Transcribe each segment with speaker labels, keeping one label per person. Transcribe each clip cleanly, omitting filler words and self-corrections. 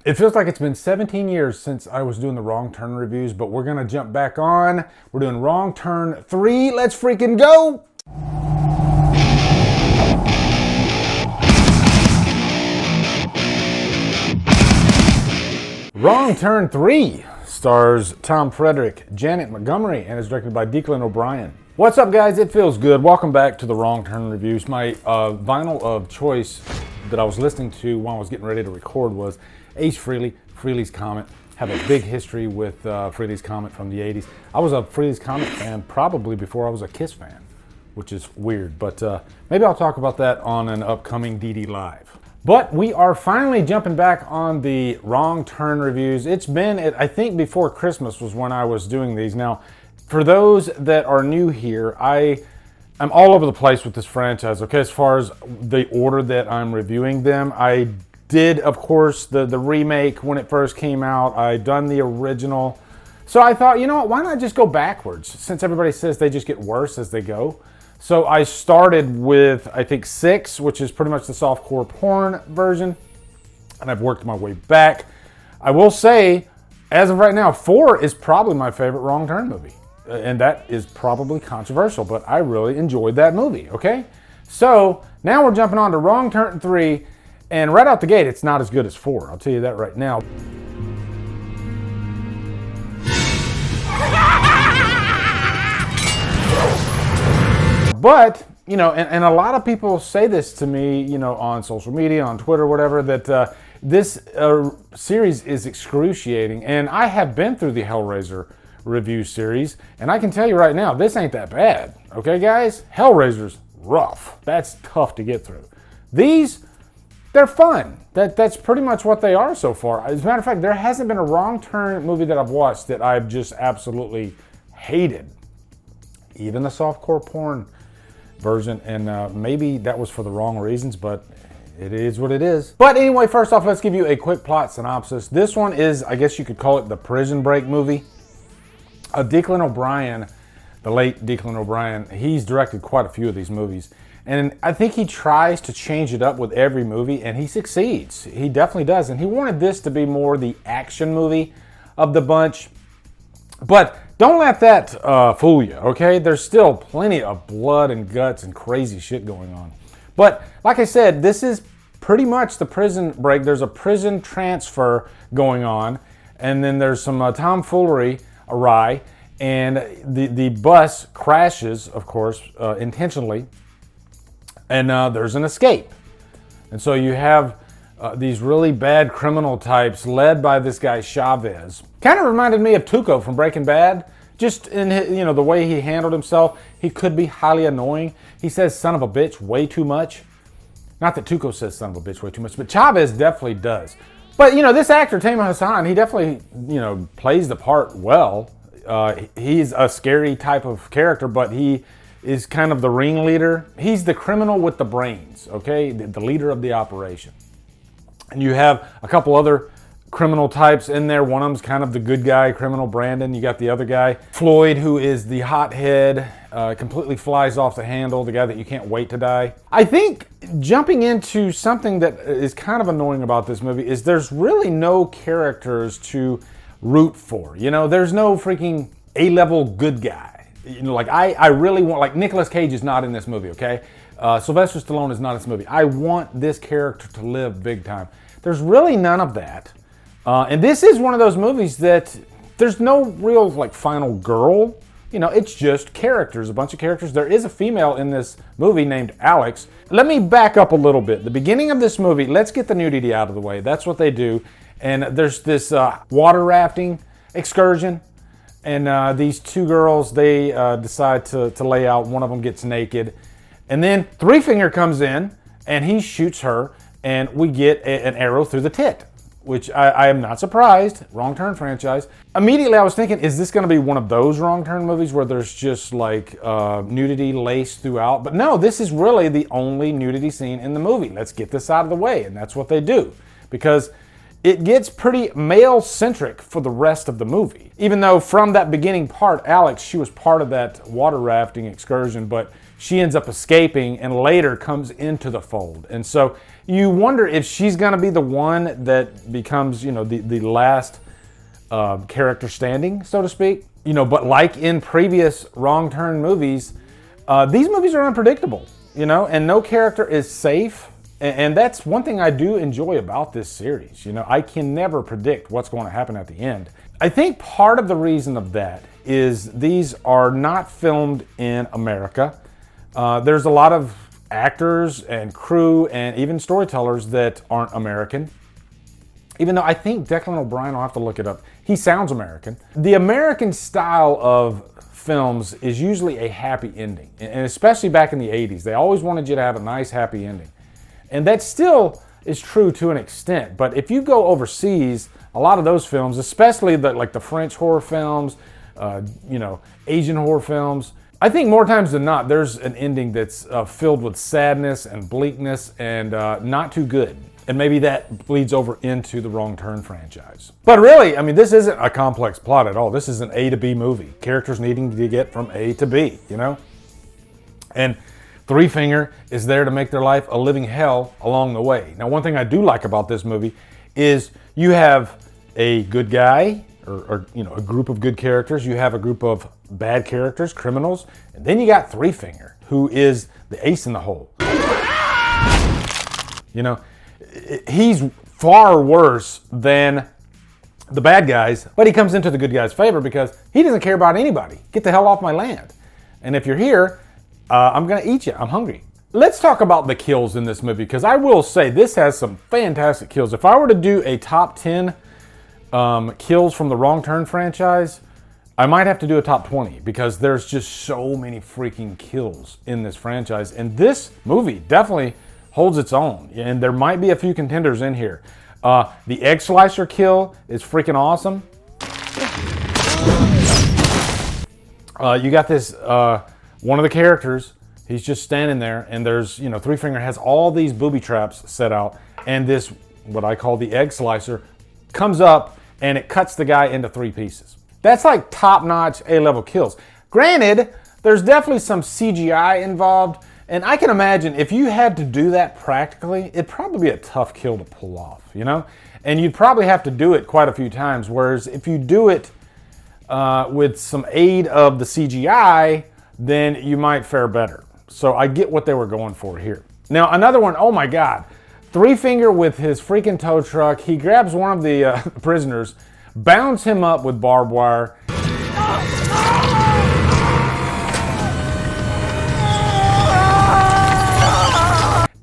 Speaker 1: It feels like it's been 17 years since I was doing the Wrong Turn reviews, but we're gonna jump back on. We're doing Wrong Turn 3. Let's freaking go! Wrong Turn 3 stars Tom Frederick, Janet Montgomery, and is directed by Declan O'Brien. What's up, guys? It feels good. Welcome back to the Wrong Turn reviews. My vinyl of choice that I was listening to while I was getting ready to record was Ace Frehley, Frehley's Comet. Have a big history with Frehley's Comet from the 80s. I was a Frehley's Comet fan probably before I was a Kiss fan, which is weird, but maybe I'll talk about that on an upcoming DD Live. But we are finally jumping back on the Wrong Turn reviews. It's been, I think before Christmas was when I was doing these. Now, for those that are new here, I'm all over the place with this franchise, okay, as far as the order that I'm reviewing them. I did, of course, the remake when it first came out. I done the original. So I thought, you know what, why not just go backwards, since everybody says they just get worse as they go. So I started with, I think, 6, which is pretty much the softcore porn version, and I've worked my way back. I will say, as of right now, 4 is probably my favorite Wrong Turn movie. And that is probably controversial, but I really enjoyed that movie, okay? So now we're jumping on to Wrong Turn 3, and right out the gate, it's not as good as 4. I'll tell you that right now. But, you know, and a lot of people say this to me, you know, on social media, on Twitter, whatever, that this series is excruciating. And I have been through the Hellraiser review series, and I can tell you right now, this ain't that bad. Okay, guys? Hellraiser's rough. That's tough to get through. These, they're fun. That's pretty much what they are so far. As a matter of fact, there hasn't been a Wrong Turn movie that I've watched that I've just absolutely hated. Even the softcore porn version, and maybe that was for the wrong reasons, but it is what it is. But anyway, first off, let's give you a quick plot synopsis. This one is, I guess you could call it the Prison Break movie. Declan O'Brien, the late Declan O'Brien, he's directed quite a few of these movies. And I think he tries to change it up with every movie, and he succeeds. He definitely does. And he wanted this to be more the action movie of the bunch. But don't let that fool you, okay? There's still plenty of blood and guts and crazy shit going on. But like I said, this is pretty much the prison break. There's a prison transfer going on, and then there's some tomfoolery awry, and the bus crashes, of course, intentionally, and there's an escape. And so you have these really bad criminal types led by this guy Chavez. Kind of reminded me of Tuco from Breaking Bad. Just in his, you know, the way he handled himself, he could be highly annoying. He says son of a bitch way too much. Not that Tuco says son of a bitch way too much, but Chavez definitely does. But, you know, this actor, Tamer Hassan, he definitely, you know, plays the part well. He's a scary type of character, but he is kind of the ringleader. He's the criminal with the brains, okay? The leader of the operation. And you have a couple other criminal types in there. One of them's kind of the good guy, criminal Brandon. You got the other guy, Floyd, who is the hothead, completely flies off the handle, the guy that you can't wait to die. I think jumping into something that is kind of annoying about this movie is there's really no characters to root for. You know, there's no freaking A-level good guy. You know, like I really want, like Nicolas Cage is not in this movie, okay? Sylvester Stallone is not in this movie. I want this character to live big time. There's really none of that. And this is one of those movies that there's no real like final girl. You know, it's just characters, a bunch of characters. There is a female in this movie named Alex. Let me back up a little bit. The beginning of this movie, let's get the nudity out of the way. That's what they do. And there's this water rafting excursion. And these two girls, they decide to lay out. One of them gets naked. And then Three Finger comes in and he shoots her. And we get an arrow through the tit, which I am not surprised. Wrong Turn franchise. Immediately I was thinking, is this going to be one of those Wrong Turn movies where there's just like nudity laced throughout? But no, this is really the only nudity scene in the movie. Let's get this out of the way. And that's what they do. Because it gets pretty male-centric for the rest of the movie. Even though from that beginning part, Alex, she was part of that water rafting excursion, but she ends up escaping and later comes into the fold. And so you wonder if she's going to be the one that becomes, the last character standing, so to speak. But like in previous Wrong Turn movies, these movies are unpredictable, and no character is safe. And that's one thing I do enjoy about this series. I can never predict what's going to happen at the end. I think part of the reason of that is these are not filmed in America. There's a lot of actors and crew and even storytellers that aren't American. Even though I think Declan O'Brien, I'll have to look it up, he sounds American. The American style of films is usually a happy ending. And especially back in the 80s, they always wanted you to have a nice happy ending. And that still is true to an extent. But if you go overseas, a lot of those films, especially the French horror films, Asian horror films, I think more times than not, there's an ending that's filled with sadness and bleakness and not too good. And maybe that bleeds over into the Wrong Turn franchise. But really, this isn't a complex plot at all. This is an A to B movie. Characters needing to get from A to B, And Three Finger is there to make their life a living hell along the way. Now, one thing I do like about this movie is you have a good guy, or a group of good characters. You have a group of bad characters, criminals, and then you got Three Finger, who is the ace in the hole. He's far worse than the bad guys, but he comes into the good guys' favor because he doesn't care about anybody. Get the hell off my land. And if you're here, I'm gonna eat you. I'm hungry. Let's talk about the kills in this movie, because I will say this has some fantastic kills. If I were to do a top 10 kills from the Wrong Turn franchise, I might have to do a top 20 because there's just so many freaking kills in this franchise. And this movie definitely holds its own. And there might be a few contenders in here. The egg slicer kill is freaking awesome. You got this, one of the characters, he's just standing there, and there's, Three Finger has all these booby traps set out, and this, what I call the egg slicer, comes up and it cuts the guy into 3 pieces. That's like top-notch A-level kills. Granted, there's definitely some CGI involved, and I can imagine if you had to do that practically, it'd probably be a tough kill to pull off, And you'd probably have to do it quite a few times, whereas if you do it with some aid of the CGI, then you might fare better. So I get what they were going for here. Now, another one, oh my God. Three Finger with his freaking tow truck. He grabs one of the prisoners, bounds him up with barbed wire.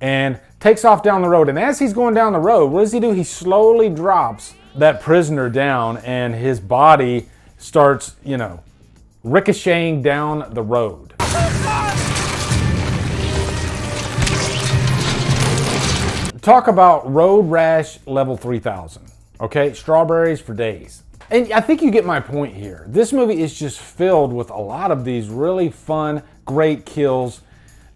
Speaker 1: And takes off down the road. And as he's going down the road, what does he do? He slowly drops that prisoner down, and his body starts, ricocheting down the road. Talk about road rash level 3000. Okay, strawberries for days. And I think you get my point here. This movie is just filled with a lot of these really fun, great kills.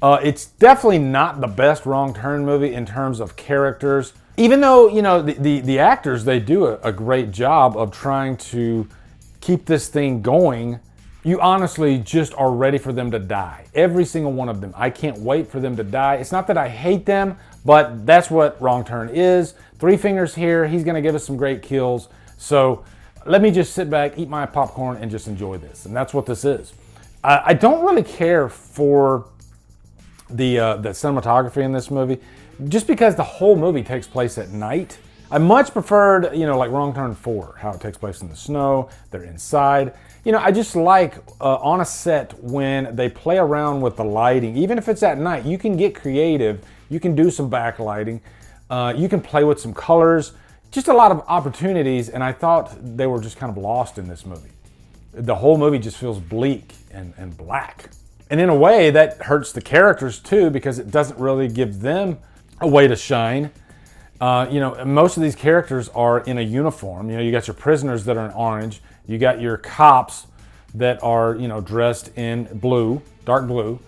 Speaker 1: It's definitely not the best Wrong Turn movie in terms of characters. Even though, the actors, they do a great job of trying to keep this thing going, you honestly just are ready for them to die. Every single one of them. I can't wait for them to die. It's not that I hate them, but that's what Wrong Turn is. Three Fingers here, he's gonna give us some great kills. So let me just sit back, eat my popcorn, and just enjoy this. And that's what this is. I don't really care for the cinematography in this movie, just because the whole movie takes place at night. I much preferred, like Wrong Turn 4, how it takes place in the snow, they're inside. I just like on a set when they play around with the lighting. Even if it's at night, you can get creative. You can do some backlighting. You can play with some colors. Just a lot of opportunities, and I thought they were just kind of lost in this movie. The whole movie just feels bleak and black. And in a way, that hurts the characters too, because it doesn't really give them a way to shine. Most of these characters are in a uniform. You got your prisoners that are in orange. You got your cops that are, dressed in blue, dark blue.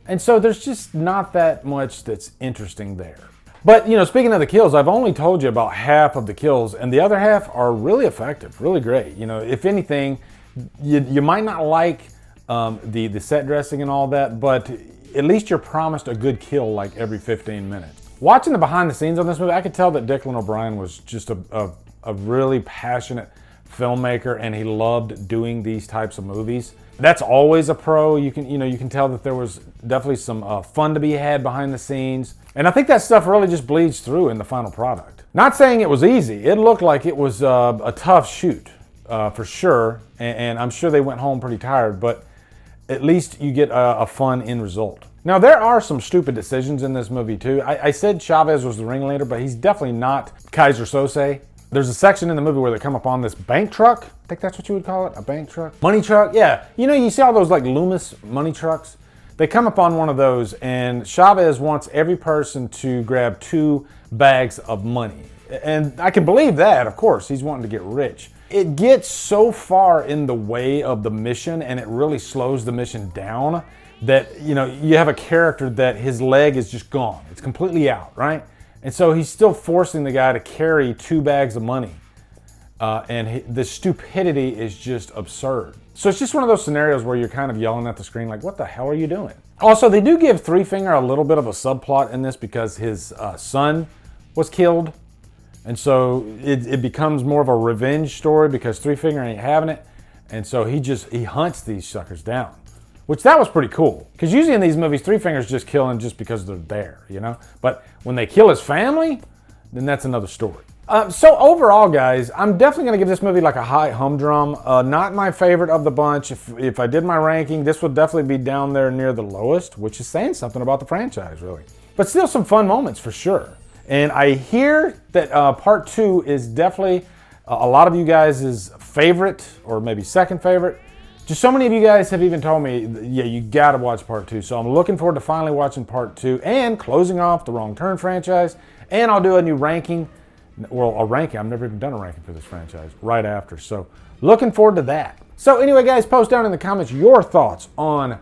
Speaker 1: And so there's just not that much that's interesting there. But, speaking of the kills, I've only told you about half of the kills, and the other half are really effective, really great. If anything, you might not like the set dressing and all that, but at least you're promised a good kill like every 15 minutes. Watching the behind the scenes on this movie, I could tell that Declan O'Brien was just a really passionate filmmaker, and he loved doing these types of movies. That's always a pro. You can tell that there was definitely some fun to be had behind the scenes. And I think that stuff really just bleeds through in the final product. Not saying it was easy. It looked like it was a tough shoot for sure. And I'm sure they went home pretty tired, but at least you get a fun end result. Now, there are some stupid decisions in this movie too. I said Chavez was the ringleader, but he's definitely not Kaiser Sose. There's a section in the movie where they come up on this bank truck. I think that's what you would call it, a bank truck. Money truck, yeah. You see all those like Loomis money trucks? They come up on one of those, and Chavez wants every person to grab 2 bags of money. And I can believe that, of course. He's wanting to get rich. It gets so far in the way of the mission, and it really slows the mission down that, you have a character that his leg is just gone. It's completely out, right? And so he's still forcing the guy to carry 2 bags of money. The stupidity is just absurd. So it's just one of those scenarios where you're kind of yelling at the screen like, what the hell are you doing? Also, they do give Three Finger a little bit of a subplot in this because his son was killed. And so it becomes more of a revenge story because Three Finger ain't having it. And so he hunts these suckers down. Which that was pretty cool. Because usually in these movies, Three Fingers just kill him just because they're there, But when they kill his family, then that's another story. So overall, guys, I'm definitely going to give this movie like a high humdrum. Not my favorite of the bunch. If I did my ranking, this would definitely be down there near the lowest, which is saying something about the franchise, really. But still some fun moments for sure. And I hear that part 2 is definitely a lot of you guys' favorite, or maybe second favorite. Just so many of you guys have even told me, yeah, you gotta watch part 2. So I'm looking forward to finally watching part 2 and closing off the Wrong Turn franchise. And I'll do a new ranking. Well, a ranking. I've never even done a ranking for this franchise right after. So looking forward to that. So anyway, guys, post down in the comments your thoughts on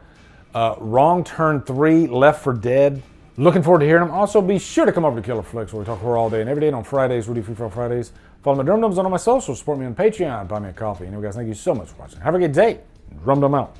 Speaker 1: Wrong Turn 3, Left 4 Dead. Looking forward to hearing them. Also, be sure to come over to Killer Flicks, where we talk horror all day and every day. And on Fridays, Rudy Free for Fridays. Follow my Drumdums on all my socials. Support me on Patreon. Buy me a coffee. Anyway, guys, thank you so much for watching. Have a good day. Drumdum out.